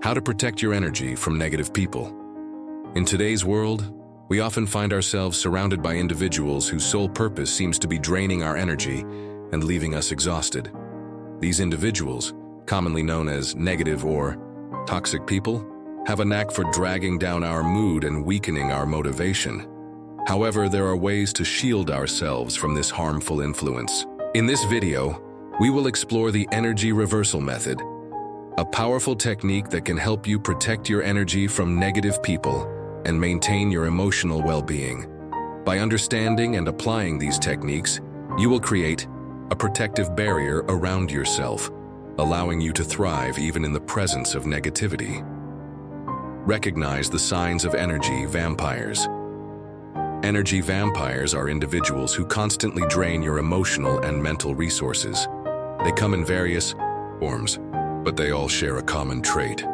How to protect your energy from negative people. In today's world, we often find ourselves surrounded by individuals whose sole purpose seems to be draining our energy and leaving us exhausted. These individuals, commonly known as negative or toxic people, have a knack for dragging down our mood and weakening our motivation. However, there are ways to shield ourselves from this harmful influence. In this video, we will explore the energy reversal method, a powerful technique that can help you protect your energy from negative people and maintain your emotional well-being. By understanding and applying these techniques, you will create a protective barrier around yourself, allowing you to thrive even in the presence of negativity. Recognize the signs of energy vampires. Energy vampires are individuals who constantly drain your emotional and mental resources. They come in various forms, but they all share a common trait,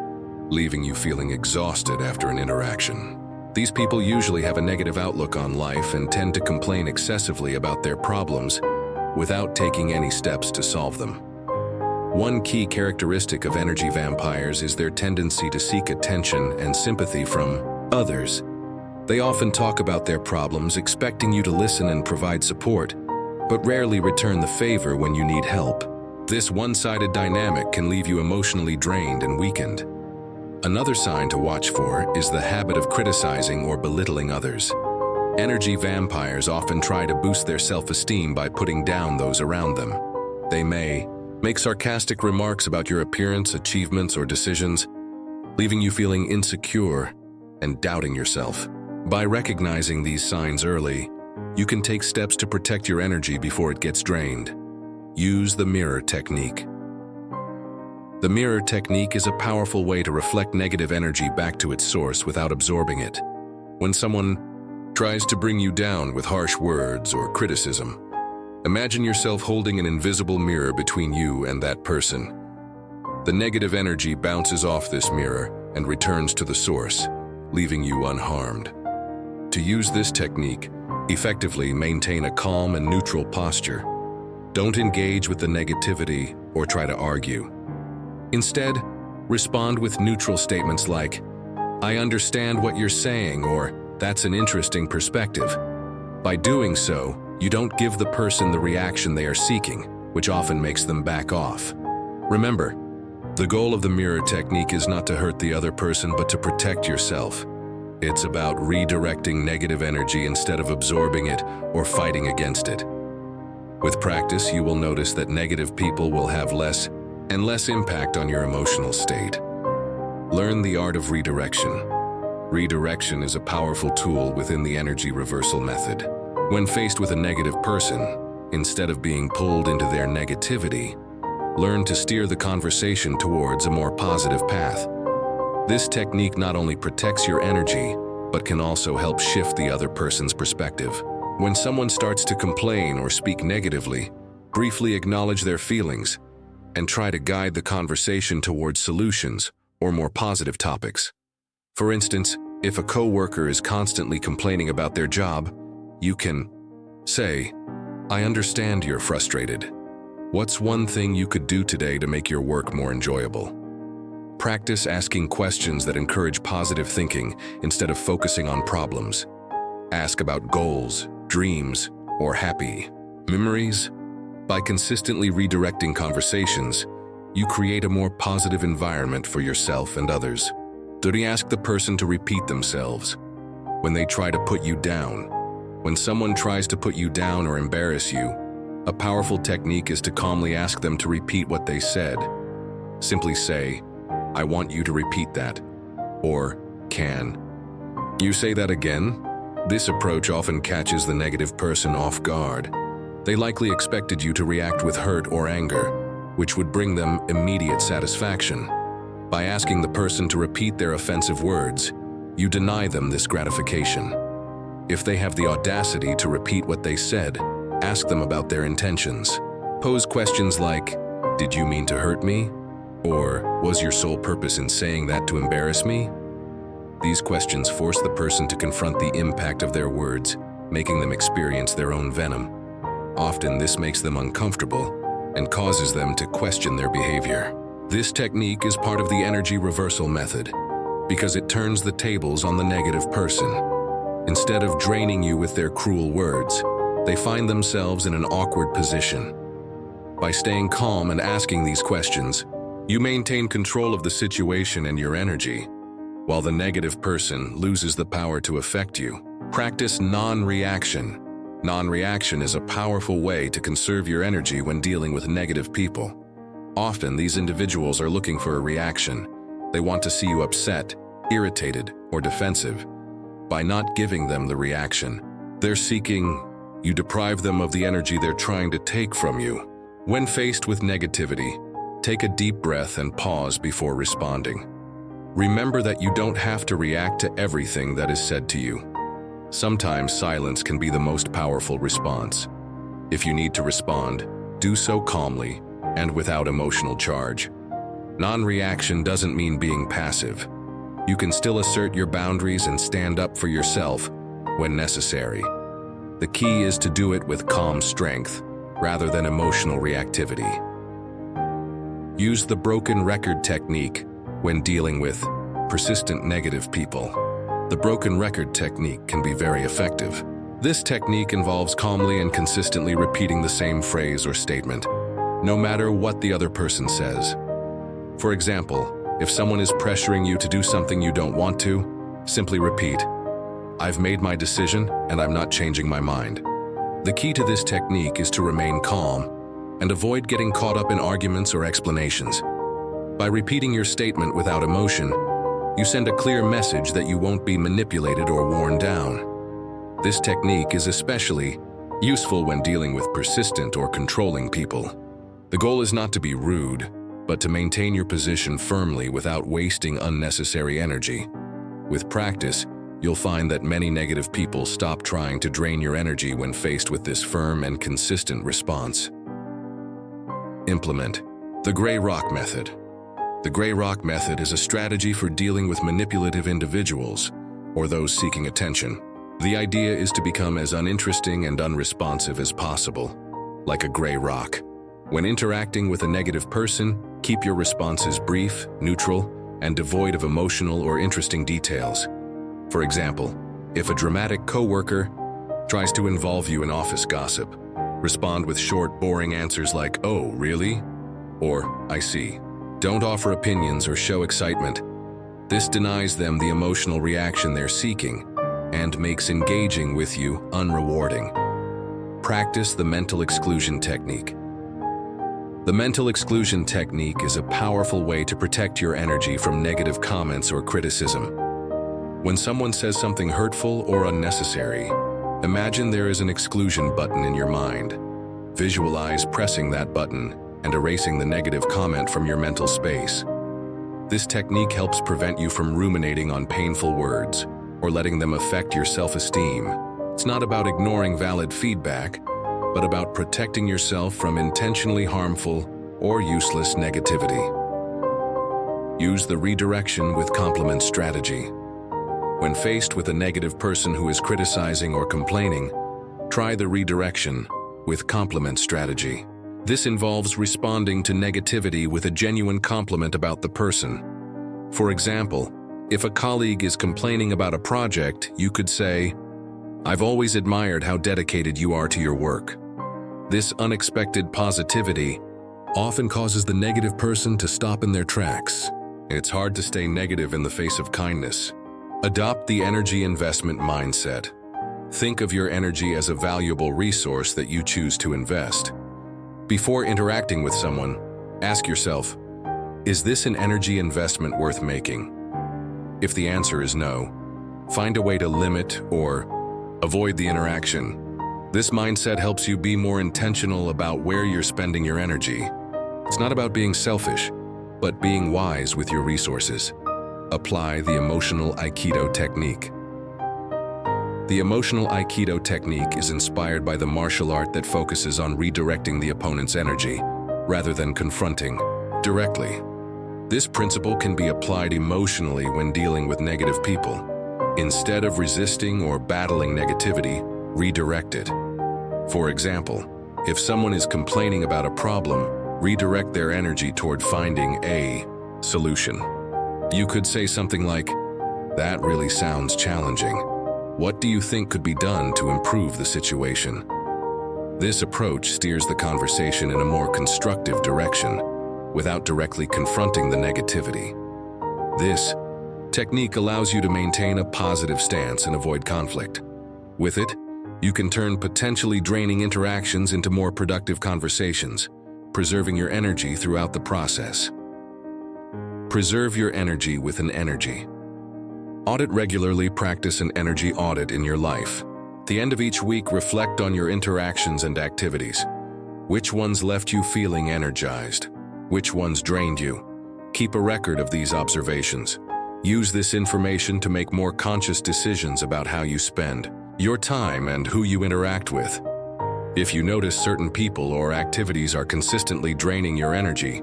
leaving you feeling exhausted after an interaction. These people usually have a negative outlook on life and tend to complain excessively about their problems without taking any steps to solve them. One key characteristic of energy vampires is their tendency to seek attention and sympathy from others. They often talk about their problems, expecting you to listen and provide support, but rarely return the favor when you need help. This one-sided dynamic can leave you emotionally drained and weakened. Another sign to watch for is the habit of criticizing or belittling others. Energy vampires often try to boost their self-esteem by putting down those around them. They may make sarcastic remarks about your appearance, achievements, or decisions, leaving you feeling insecure and doubting yourself. By recognizing these signs early, you can take steps to protect your energy before it gets drained. Use the mirror technique. The mirror technique is a powerful way to reflect negative energy back to its source without absorbing it. When someone tries to bring you down with harsh words or criticism, imagine yourself holding an invisible mirror between you and that person. The negative energy bounces off this mirror and returns to the source, leaving you unharmed. To use this technique, effectively maintain a calm and neutral posture. Don't engage with the negativity or try to argue. Instead, respond with neutral statements like, "I understand what you're saying," or "That's an interesting perspective." By doing so, you don't give the person the reaction they are seeking, which often makes them back off. Remember, the goal of the mirror technique is not to hurt the other person, but to protect yourself. It's about redirecting negative energy instead of absorbing it or fighting against it. With practice, you will notice that negative people will have less and less impact on your emotional state. Learn the art of redirection. Redirection is a powerful tool within the energy reversal method. When faced with a negative person, instead of being pulled into their negativity, learn to steer the conversation towards a more positive path. This technique not only protects your energy, but can also help shift the other person's perspective. When someone starts to complain or speak negatively, briefly acknowledge their feelings and try to guide the conversation towards solutions or more positive topics. For instance, if a coworker is constantly complaining about their job, you can say, "I understand you're frustrated. What's one thing you could do today to make your work more enjoyable?" Practice asking questions that encourage positive thinking instead of focusing on problems. Ask about goals, dreams, or happy memories. By consistently redirecting conversations, you create a more positive environment for yourself and others. Don't ask the person to repeat themselves when they try to put you down. When someone tries to put you down or embarrass you, a powerful technique is to calmly ask them to repeat what they said. Simply say, "I want you to repeat that," or "Can you say that again?" This approach often catches the negative person off guard. They likely expected you to react with hurt or anger, which would bring them immediate satisfaction. By asking the person to repeat their offensive words, you deny them this gratification. If they have the audacity to repeat what they said, ask them about their intentions. Pose questions like, "Did you mean to hurt me?" Or, "Was your sole purpose in saying that to embarrass me?" These questions force the person to confront the impact of their words, making them experience their own venom. Often this makes them uncomfortable and causes them to question their behavior. This technique is part of the energy reversal method because it turns the tables on the negative person. Instead of draining you with their cruel words, they find themselves in an awkward position. By staying calm and asking these questions, you maintain control of the situation and your energy, while the negative person loses the power to affect you. Practice non-reaction. Non-reaction is a powerful way to conserve your energy when dealing with negative people. Often, these individuals are looking for a reaction. They want to see you upset, irritated, or defensive. By not giving them the reaction they're seeking, you deprive them of the energy they're trying to take from you. When faced with negativity, take a deep breath and pause before responding. Remember that you don't have to react to everything that is said to you. Sometimes silence can be the most powerful response. If you need to respond, do so calmly and without emotional charge. Non-reaction doesn't mean being passive. You can still assert your boundaries and stand up for yourself when necessary. The key is to do it with calm strength rather than emotional reactivity. Use the broken record technique when dealing with persistent negative people. The broken record technique can be very effective. This technique involves calmly and consistently repeating the same phrase or statement, no matter what the other person says. For example, if someone is pressuring you to do something you don't want to, simply repeat, "I've made my decision and I'm not changing my mind." The key to this technique is to remain calm and avoid getting caught up in arguments or explanations. By repeating your statement without emotion, you send a clear message that you won't be manipulated or worn down. This technique is especially useful when dealing with persistent or controlling people. The goal is not to be rude, but to maintain your position firmly without wasting unnecessary energy. With practice, you'll find that many negative people stop trying to drain your energy when faced with this firm and consistent response. Implement the Gray Rock Method. The Gray Rock Method is a strategy for dealing with manipulative individuals or those seeking attention. The idea is to become as uninteresting and unresponsive as possible, like a gray rock. When interacting with a negative person, keep your responses brief, neutral, and devoid of emotional or interesting details. For example, if a dramatic coworker tries to involve you in office gossip, respond with short, boring answers like, "Oh, really?" or "I see." Don't offer opinions or show excitement. This denies them the emotional reaction they're seeking and makes engaging with you unrewarding. Practice the mental exclusion technique. The mental exclusion technique is a powerful way to protect your energy from negative comments or criticism. When someone says something hurtful or unnecessary, imagine there is an exclusion button in your mind. Visualize pressing that button and erasing the negative comment from your mental space. This technique helps prevent you from ruminating on painful words or letting them affect your self-esteem. It's not about ignoring valid feedback, but about protecting yourself from intentionally harmful or useless negativity. Use the redirection with compliment strategy. When faced with a negative person who is criticizing or complaining, try the redirection with compliment strategy. This involves responding to negativity with a genuine compliment about the person. For example, if a colleague is complaining about a project, you could say, "I've always admired how dedicated you are to your work." This unexpected positivity often causes the negative person to stop in their tracks. It's hard to stay negative in the face of kindness. Adopt the energy investment mindset. Think of your energy as a valuable resource that you choose to invest. Before interacting with someone, ask yourself, is this an energy investment worth making? If the answer is no, find a way to limit or avoid the interaction. This mindset helps you be more intentional about where you're spending your energy. It's not about being selfish, but being wise with your resources. Apply the emotional Aikido technique. The emotional Aikido technique is inspired by the martial art that focuses on redirecting the opponent's energy, rather than confronting directly. This principle can be applied emotionally when dealing with negative people. Instead of resisting or battling negativity, redirect it. For example, if someone is complaining about a problem, redirect their energy toward finding a solution. You could say something like, "That really sounds challenging. What do you think could be done to improve the situation?" This approach steers the conversation in a more constructive direction, without directly confronting the negativity. This technique allows you to maintain a positive stance and avoid conflict. With it, you can turn potentially draining interactions into more productive conversations, preserving your energy throughout the process. Preserve your energy with an energy. Audit regularly. Practice an energy audit in your life. At the end of each week, reflect on your interactions and activities. Which ones left you feeling energized? Which ones drained you? Keep a record of these observations. Use this information to make more conscious decisions about how you spend your time and who you interact with. If you notice certain people or activities are consistently draining your energy,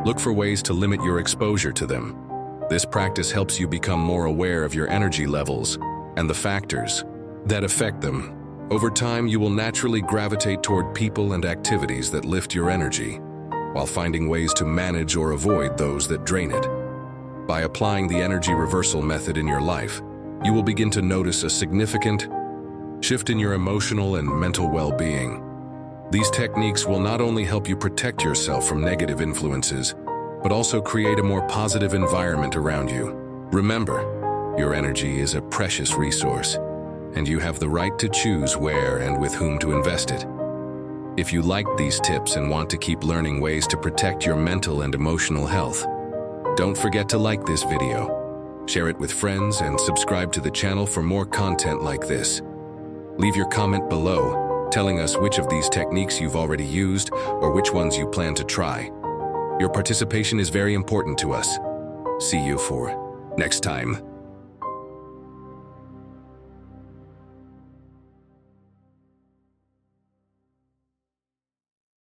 look for ways to limit your exposure to them. This practice helps you become more aware of your energy levels and the factors that affect them. Over time, you will naturally gravitate toward people and activities that lift your energy, while finding ways to manage or avoid those that drain it. By applying the energy reversal method in your life, you will begin to notice a significant shift in your emotional and mental well-being. These techniques will not only help you protect yourself from negative influences, but also create a more positive environment around you. Remember, your energy is a precious resource, and you have the right to choose where and with whom to invest it. If you liked these tips and want to keep learning ways to protect your mental and emotional health, don't forget to like this video, share it with friends, and subscribe to the channel for more content like this. Leave your comment below, telling us which of these techniques you've already used or which ones you plan to try. Your participation is very important to us. See you for next time.